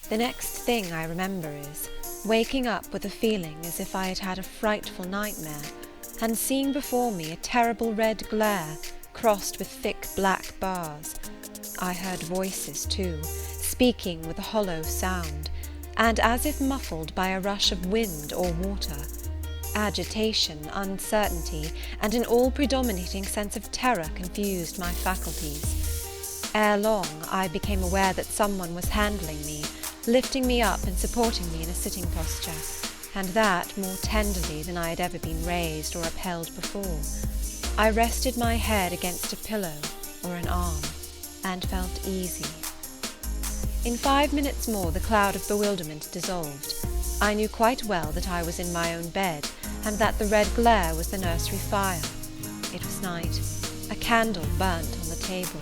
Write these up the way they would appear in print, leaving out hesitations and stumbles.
The next thing I remember is waking up with a feeling as if I had had a frightful nightmare, and seeing before me a terrible red glare crossed with thick black bars. I heard voices, too, speaking with a hollow sound, and as if muffled by a rush of wind or water. Agitation, uncertainty, and an all-predominating sense of terror confused my faculties. Ere long, I became aware that someone was handling me, lifting me up and supporting me in a sitting posture, and that more tenderly than I had ever been raised or upheld before. I rested my head against a pillow or an arm, and felt easy. In 5 minutes more the cloud of bewilderment dissolved. I knew quite well that I was in my own bed, and that the red glare was the nursery fire. It was night. A candle burnt on the table.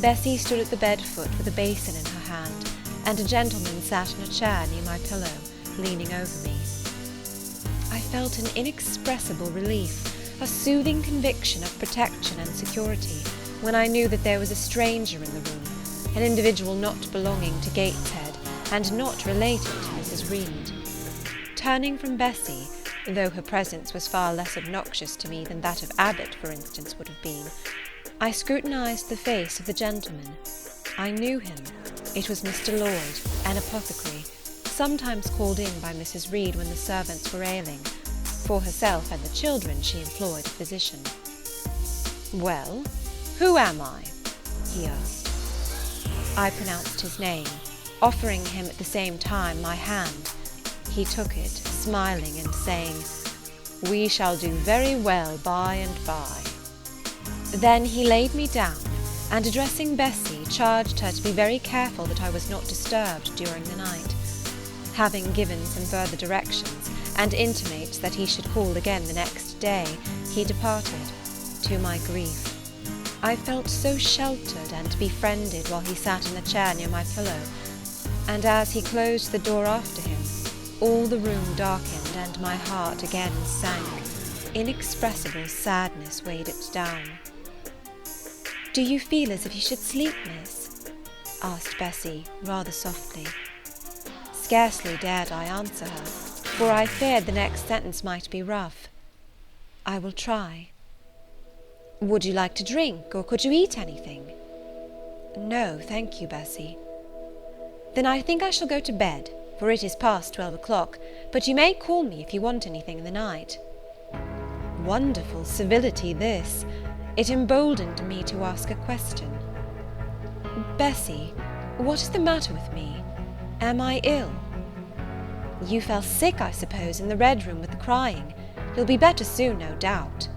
Bessie stood at the bed foot with a basin in her hand, and a gentleman sat in a chair near my pillow, leaning over me. I felt an inexpressible relief, a soothing conviction of protection and security, when I knew that there was a stranger in the room, an individual not belonging to Gateshead, and not related to Mrs. Reed. Turning from Bessie, though her presence was far less obnoxious to me than that of Abbott, for instance, would have been, I scrutinized the face of the gentleman. I knew him. It was Mr. Lloyd, an apothecary, sometimes called in by Mrs. Reed when the servants were ailing. For herself and the children she employed a physician. "Well, who am I?" he asked. I pronounced his name, offering him at the same time my hand. He took it, smiling and saying, "We shall do very well by and by." Then he laid me down, and addressing Bessie, charged her to be very careful that I was not disturbed during the night. Having given some further directions, and intimates that he should call again the next day, he departed, to my grief. I felt so sheltered and befriended while he sat in the chair near my pillow, and as he closed the door after him, all the room darkened and my heart again sank. Inexpressible sadness weighed it down. "Do you feel as if you should sleep, miss?" asked Bessie, rather softly. Scarcely dared I answer her, for I feared the next sentence might be rough. "I will try." "Would you like to drink, or could you eat anything?" "No, thank you, Bessie." "Then I think I shall go to bed, for it is past 12 o'clock, but you may call me if you want anything in the night." Wonderful civility this! It emboldened me to ask a question. "Bessie, what is the matter with me? Am I ill?" "You fell sick, I suppose, in the red room with the crying. You'll be better soon, no doubt."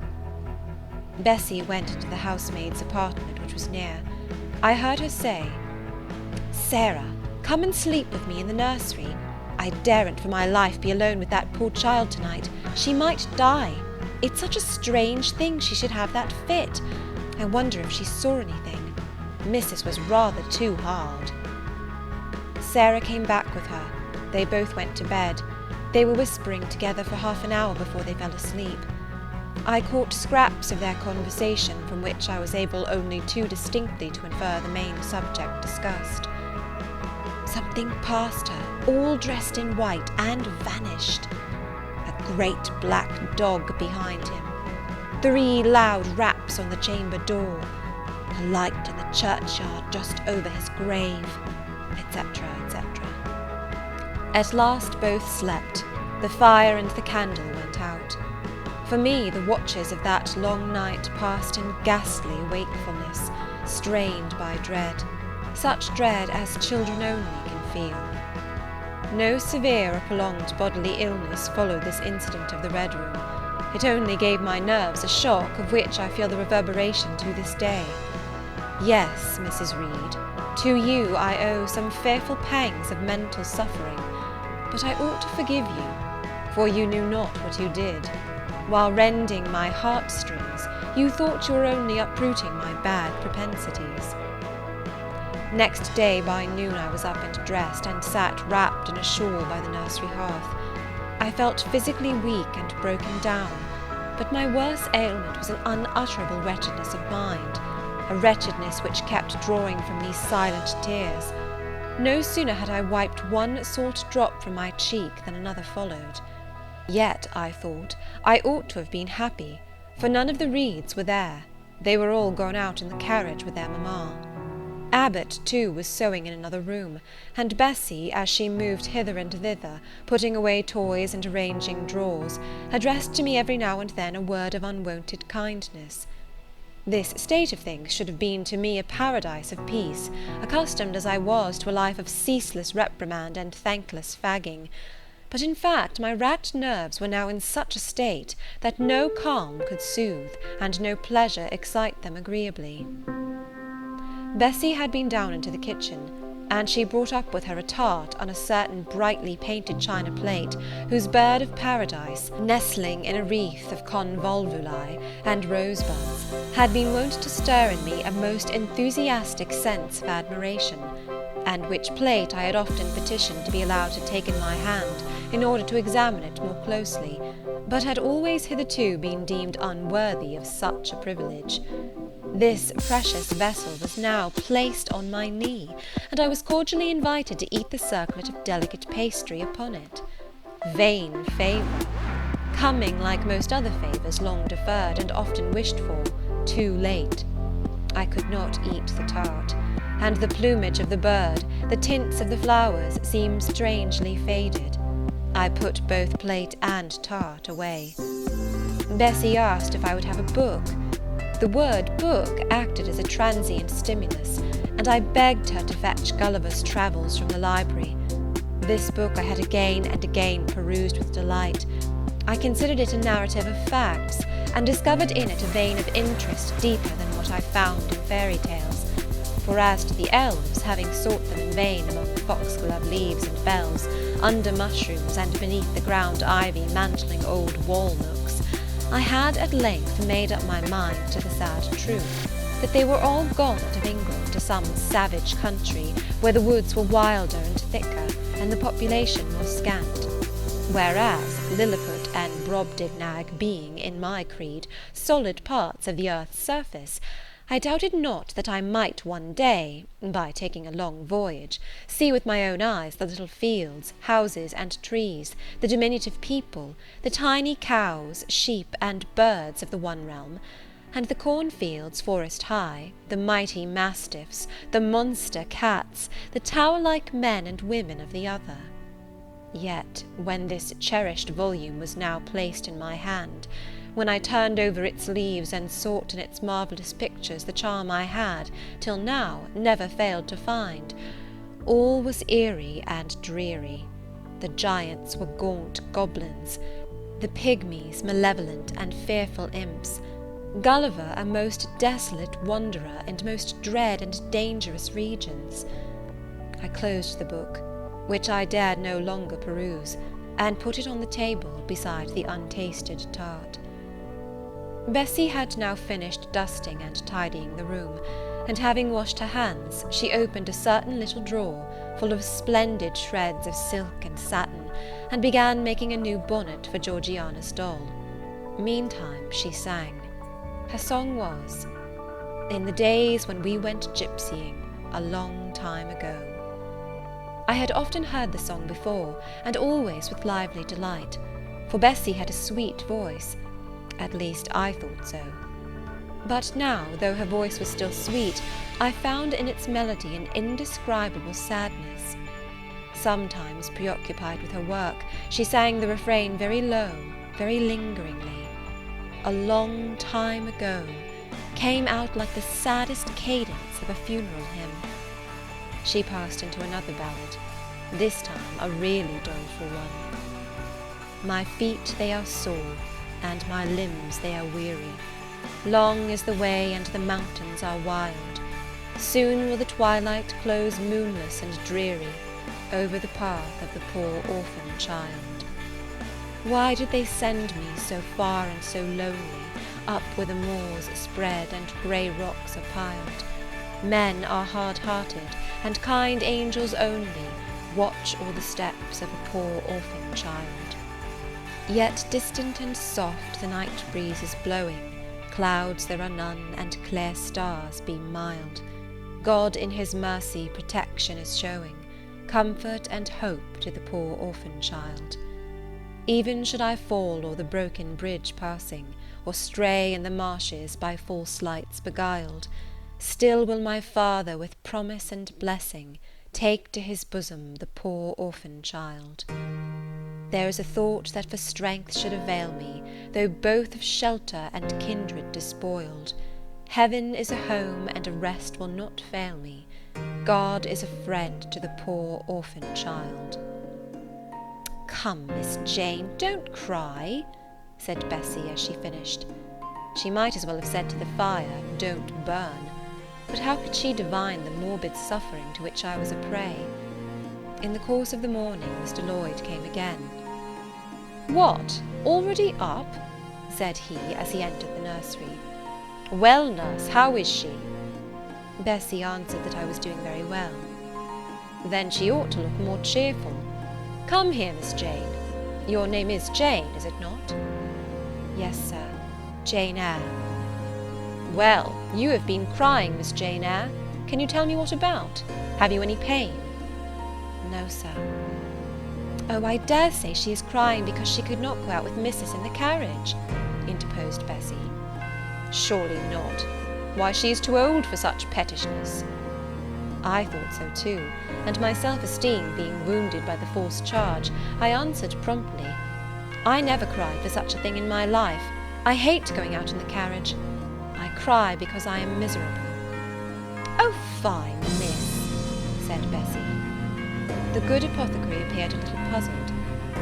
Bessie went into the housemaid's apartment, which was near. I heard her say, "Sarah, come and sleep with me in the nursery. I daren't for my life be alone with that poor child tonight. She might die. It's such a strange thing she should have that fit. I wonder if she saw anything. Missus was rather too hard." Sarah came back with her. They both went to bed. They were whispering together for half an hour before they fell asleep. I caught scraps of their conversation, from which I was able only too distinctly to infer the main subject discussed. Something passed her, all dressed in white, and vanished. A great black dog behind him. 3 loud raps on the chamber door. A light in the churchyard just over his grave, etc., etc. At last both slept. The fire and the candle went out. For me, the watches of that long night passed in ghastly wakefulness, strained by dread, such dread as children only can feel. No severe or prolonged bodily illness followed this incident of the Red Room. It only gave my nerves a shock of which I feel the reverberation to this day. Yes, Mrs. Reed, to you I owe some fearful pangs of mental suffering, but I ought to forgive you, for you knew not what you did. While rending my heartstrings, you thought you were only uprooting my bad propensities. Next day by noon I was up and dressed, and sat wrapped in a shawl by the nursery hearth. I felt physically weak and broken down, but my worst ailment was an unutterable wretchedness of mind, a wretchedness which kept drawing from me silent tears. No sooner had I wiped one salt drop from my cheek than another followed. Yet, I thought, I ought to have been happy, for none of the Reeds were there. They were all gone out in the carriage with their mamma. Abbot, too, was sewing in another room, and Bessy, as she moved hither and thither, putting away toys and arranging drawers, addressed to me every now and then a word of unwonted kindness. This state of things should have been to me a paradise of peace, accustomed as I was to a life of ceaseless reprimand and thankless fagging. But in fact my racked nerves were now in such a state that no calm could soothe, and no pleasure excite them agreeably. Bessy had been down into the kitchen, and she brought up with her a tart on a certain brightly painted china plate, whose bird of paradise, nestling in a wreath of convolvuli and rosebuds, had been wont to stir in me a most enthusiastic sense of admiration, and which plate I had often petitioned to be allowed to take in my hand in order to examine it more closely, but had always hitherto been deemed unworthy of such a privilege. This precious vessel was now placed on my knee, and I was cordially invited to eat the circlet of delicate pastry upon it. Vain favour! Coming, like most other favours, long deferred, and often wished for, too late. I could not eat the tart, and the plumage of the bird, the tints of the flowers, seemed strangely faded. I put both plate and tart away. Bessy asked if I would have a book. The word book acted as a transient stimulus, and I begged her to fetch Gulliver's Travels from the library. This book I had again and again perused with delight. I considered it a narrative of facts, and discovered in it a vein of interest deeper than what I found in fairy tales. For as to the elves, having sought them in vain among foxglove leaves and bells, under mushrooms, and beneath the ground ivy mantling old walnuts, I had at length made up my mind to the sad truth, that they were all gone out of England to some savage country, where the woods were wilder and thicker, and the population more scant. Whereas Lilliput and Brobdignag being, in my creed, solid parts of the earth's surface, I doubted not that I might one day, by taking a long voyage, see with my own eyes the little fields, houses, and trees, the diminutive people, the tiny cows, sheep, and birds of the one realm, and the cornfields forest high, the mighty mastiffs, the monster cats, the tower-like men and women of the other. Yet, when this cherished volume was now placed in my hand, when I turned over its leaves and sought in its marvellous pictures the charm I had, till now, never failed to find, all was eerie and dreary. The giants were gaunt goblins, the pygmies malevolent and fearful imps, Gulliver a most desolate wanderer in most dread and dangerous regions. I closed the book, which I dared no longer peruse, and put it on the table beside the untasted tart. Bessy had now finished dusting and tidying the room, and having washed her hands, she opened a certain little drawer full of splendid shreds of silk and satin, and began making a new bonnet for Georgiana's doll. Meantime she sang. Her song was, "In the days when we went gypsying, a long time ago." I had often heard the song before, and always with lively delight, for Bessy had a sweet voice. At least I thought so. But now, though her voice was still sweet, I found in its melody an indescribable sadness. Sometimes, preoccupied with her work, she sang the refrain very low, very lingeringly. "A long time ago" came out like the saddest cadence of a funeral hymn. She passed into another ballad, this time a really doleful one. "My feet they are sore, and my limbs they are weary. Long is the way, and the mountains are wild. Soon will the twilight close moonless and dreary over the path of the poor orphan child. Why did they send me so far and so lonely, up where the moors spread and grey rocks are piled? Men are hard-hearted, and kind angels only watch all the steps of a poor orphan child. Yet distant and soft the night breeze is blowing, clouds there are none, and clear stars beam mild. God in his mercy protection is showing, comfort and hope to the poor orphan child. Even should I fall o'er the broken bridge passing, or stray in the marshes by false lights beguiled, still will my Father with promise and blessing take to his bosom the poor orphan child. There is a thought that for strength should avail me, though both of shelter and kindred despoiled. Heaven is a home, and a rest will not fail me. God is a friend to the poor orphan child. "Come, Miss Jane, don't cry," said Bessie as she finished. She might as well have said to the fire, "Don't burn," but how could she divine the morbid suffering to which I was a prey? In the course of the morning Mr. Lloyd came again. "What, already up?" said he as he entered the nursery. "Well, nurse, how is she?" Bessie answered that I was doing very well. "Then she ought to look more cheerful. Come here, Miss Jane. Your name is Jane, is it not?" "Yes, sir, Jane Eyre." "Well, you have been crying, Miss Jane Eyre. Can you tell me what about? Have you any pain?" "No, sir." "Oh, I dare say she is crying because she could not go out with Missus in the carriage," interposed Bessie. "Surely not. Why, she is too old for such pettishness." I thought so too, and my self-esteem being wounded by the false charge, I answered promptly, "I never cried for such a thing in my life. I hate going out in the carriage. I cry because I am miserable." "Oh, fine, miss," said Bessie. The good apothecary appeared a little puzzled.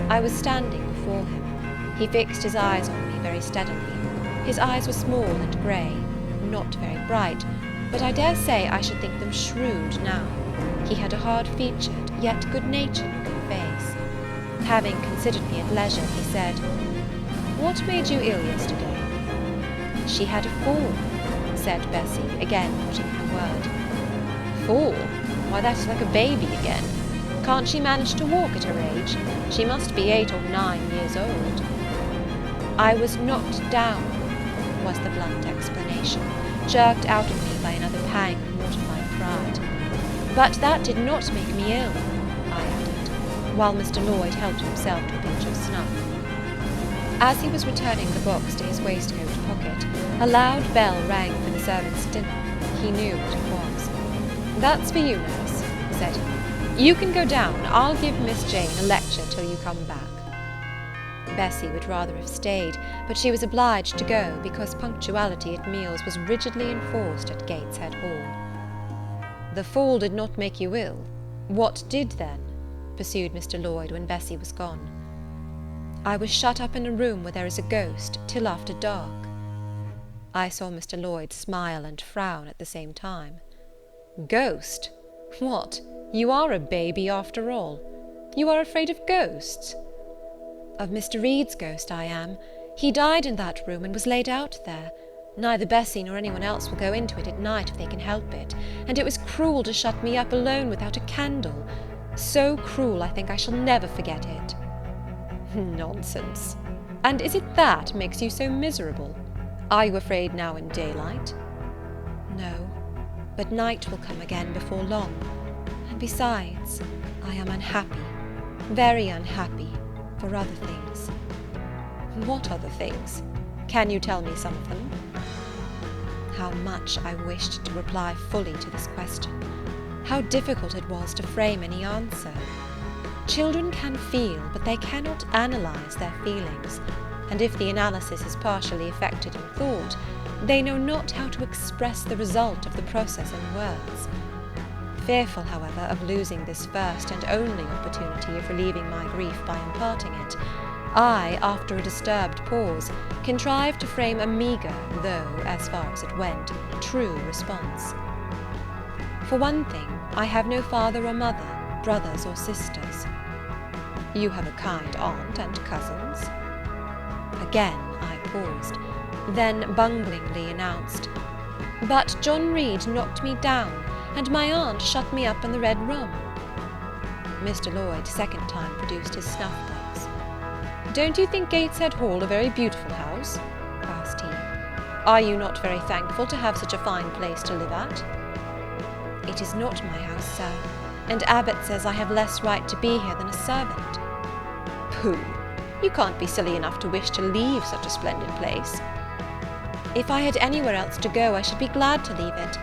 I was standing before him. He fixed his eyes on me very steadily. His eyes were small and grey, not very bright, but I dare say I should think them shrewd now. He had a hard-featured, yet good-natured looking face. Having considered me at leisure, he said, "What made you ill yesterday?" "She had a fall," said Bessie, again putting in a word. "Fall? Why, that is like a baby again. Can't she manage to walk at her age? She must be 8 or 9 years old." "I was knocked down," was the blunt explanation, jerked out of me by another pang of mortified pride. "But that did not make me ill," I added, while Mr. Lloyd helped himself to a pinch of snuff. As he was returning the box to his waistcoat pocket, a loud bell rang for the servants' dinner. He knew what it was. "That's for you, nurse," said he. "You can go down. I'll give Miss Jane a lecture till you come back." Bessie would rather have stayed, but she was obliged to go because punctuality at meals was rigidly enforced at Gateshead Hall. "The fall did not make you ill. What did then?" pursued Mr. Lloyd when Bessie was gone. "I was shut up in a room where there is a ghost till after dark." I saw Mr. Lloyd smile and frown at the same time. "Ghost? What, you are a baby after all? You are afraid of ghosts?" "Of Mr. Reed's ghost I am. He died in that room and was laid out there. Neither Bessie nor anyone else will go into it at night if they can help it, and it was cruel to shut me up alone without a candle. So cruel I think I shall never forget it." "Nonsense. And is it that makes you so miserable? Are you afraid now in daylight?" "No, but night will come again before long, and besides, I am unhappy, very unhappy, for other things." "What other things? Can you tell me some of them?" How much I wished to reply fully to this question. How difficult it was to frame any answer. Children can feel, but they cannot analyse their feelings, and if the analysis is partially effected in thought, they know not how to express the result of the process in words. Fearful, however, of losing this first and only opportunity of relieving my grief by imparting it, I, after a disturbed pause, contrived to frame a meagre, though, as far as it went, true response. "For one thing, I have no father or mother, brothers or sisters." "You have a kind aunt and cousins." Again I paused, then bunglingly announced, "But John Reed knocked me down, and my aunt shut me up in the Red Room." Mr. Lloyd second time produced his snuff-box. "Don't you think Gateshead Hall a very beautiful house?" asked he. "Are you not very thankful to have such a fine place to live at?" "It is not my house, sir. and Abbot says I have less right to be here than a servant. Pooh! You can't be silly enough to wish to leave such a splendid place. If I had anywhere else to go, I should be glad to leave it,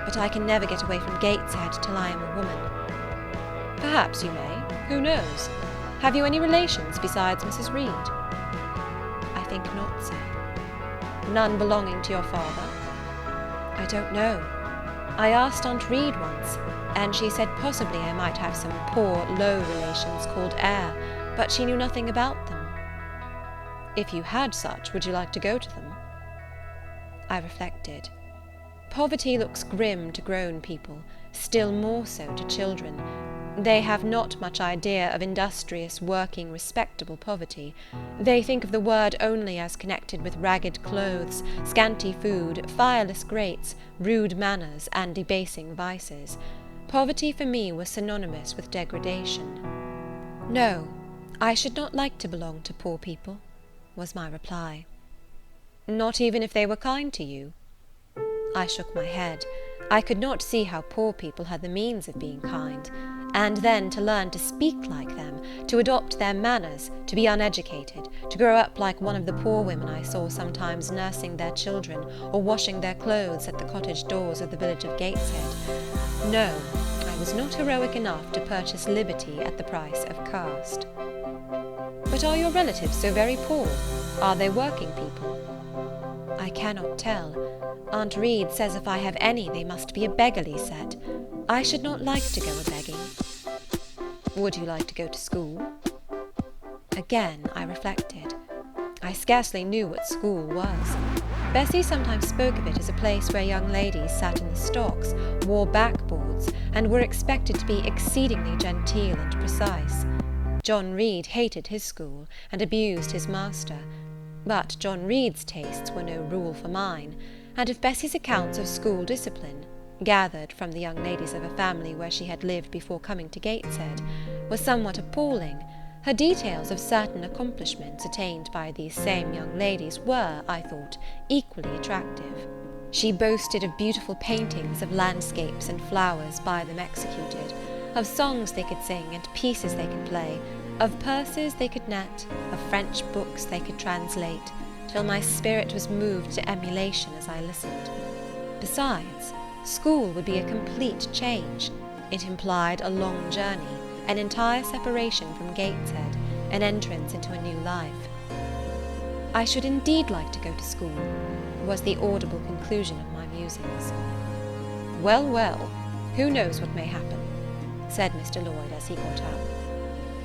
but I can never get away from Gateshead till I am a woman. Perhaps you may. Who knows? Have you any relations besides Mrs. Reed? I think not, sir. None belonging to your father? I don't know. I asked Aunt Reed once, and she said possibly I might have some poor, low relations called Eyre, but she knew nothing about them. If you had such, would you like to go to them? I reflected. Poverty looks grim to grown people, still more so to children. They have not much idea of industrious, working, respectable poverty. They think of the word only as connected with ragged clothes, scanty food, fireless grates, rude manners, and debasing vices. Poverty for me was synonymous with degradation. No, I should not like to belong to poor people, was my reply. Not even if they were kind to you? I shook my head. I could not see how poor people had the means of being kind, and then to learn to speak like them, to adopt their manners, to be uneducated, to grow up like one of the poor women I saw sometimes nursing their children or washing their clothes at the cottage doors of the village of Gateshead. No, I was not heroic enough to purchase liberty at the price of caste. But are your relatives so very poor? Are they working people? I cannot tell. Aunt Reed says if I have any, they must be a beggarly set. I should not like to go a-begging. Would you like to go to school? Again I reflected. I scarcely knew what school was. Bessie sometimes spoke of it as a place where young ladies sat in the stocks, wore backboards, and were expected to be exceedingly genteel and precise. John Reed hated his school, and abused his master. But John Reed's tastes were no rule for mine, and if Bessie's accounts of school discipline, gathered from the young ladies of a family where she had lived before coming to Gateshead, were somewhat appalling, her details of certain accomplishments attained by these same young ladies were, I thought, equally attractive. She boasted of beautiful paintings of landscapes and flowers by them executed, of songs they could sing and pieces they could play, of purses they could net, of French books they could translate, till my spirit was moved to emulation as I listened. Besides, school would be a complete change. It implied a long journey, an entire separation from Gateshead, an entrance into a new life. I should indeed like to go to school, was the audible conclusion of my musings. Well, well, who knows what may happen, said Mr. Lloyd as he got up.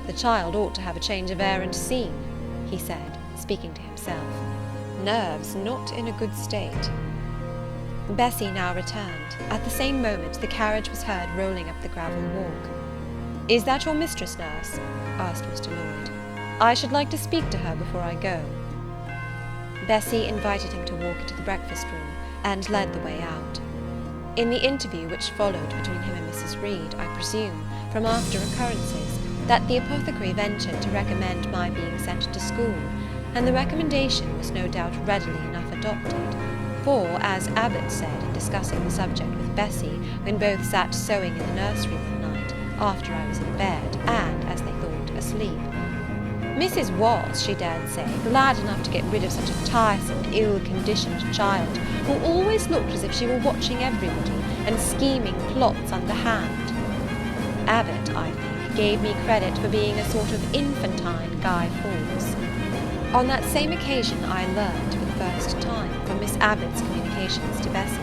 The child ought to have a change of air and scene, he said, speaking to himself. Nerves not in a good state. Bessie now returned. At the same moment the carriage was heard rolling up the gravel walk. Is that your mistress, nurse? asked Mr. Lloyd. I should like to speak to her before I go. Bessie invited him to walk into the breakfast room, and led the way out. In the interview which followed between him and Mrs. Reed, I presume, from after occurrences, that the apothecary ventured to recommend my being sent to school, and the recommendation was no doubt readily enough adopted, for, as Abbot said in discussing the subject with Bessie, when both sat sewing in the nursery one night, after I was in bed, and, as they thought, asleep, Mrs. was, she dared say, glad enough to get rid of such a tiresome, ill-conditioned child, who always looked as if she were watching everybody, and scheming plots underhand. Abbot, I think, gave me credit for being a sort of infantine Guy Fawkes. On that same occasion I learned, for the first time, from Miss Abbott's communications to Bessie,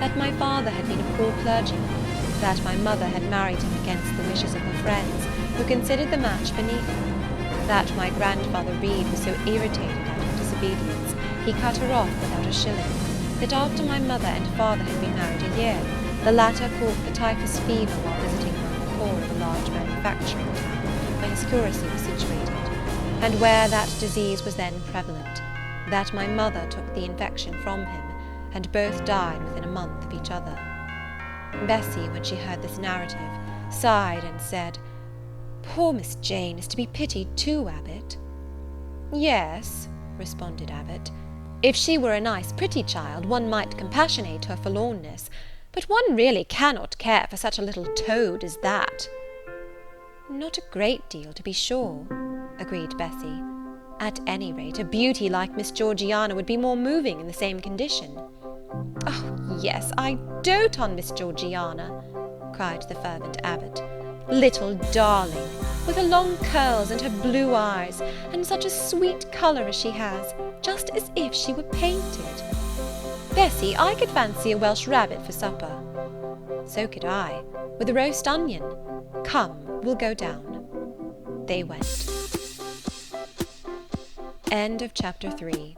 that my father had been a poor clergyman, that my mother had married him against the wishes of her friends, who considered the match beneath them, that my grandfather Reed was so irritated out of disobedience, he cut her off without a shilling, that after my mother and father had been married a year, the latter caught the typhus fever while visiting among the poor of a large manufacturing town where his curacy was situated, and where that disease was then prevalent, that my mother took the infection from him, and both died within a month of each other. Bessie, when she heard this narrative, sighed and said, Poor Miss Jane is to be pitied too, Abbot. Yes, responded Abbot, if she were a nice pretty child, one might compassionate her forlornness, but one really cannot care for such a little toad as that. "Not a great deal, to be sure," agreed Bessie. "At any rate, a beauty like Miss Georgiana would be more moving in the same condition." "Oh, yes, I dote on Miss Georgiana," cried the fervent abbot. "Little darling, with her long curls and her blue eyes, and such a sweet colour as she has, just as if she were painted. Bessie, I could fancy a Welsh rabbit for supper." "So could I, with a roast onion. Come, we'll go down." They went. End of chapter 3.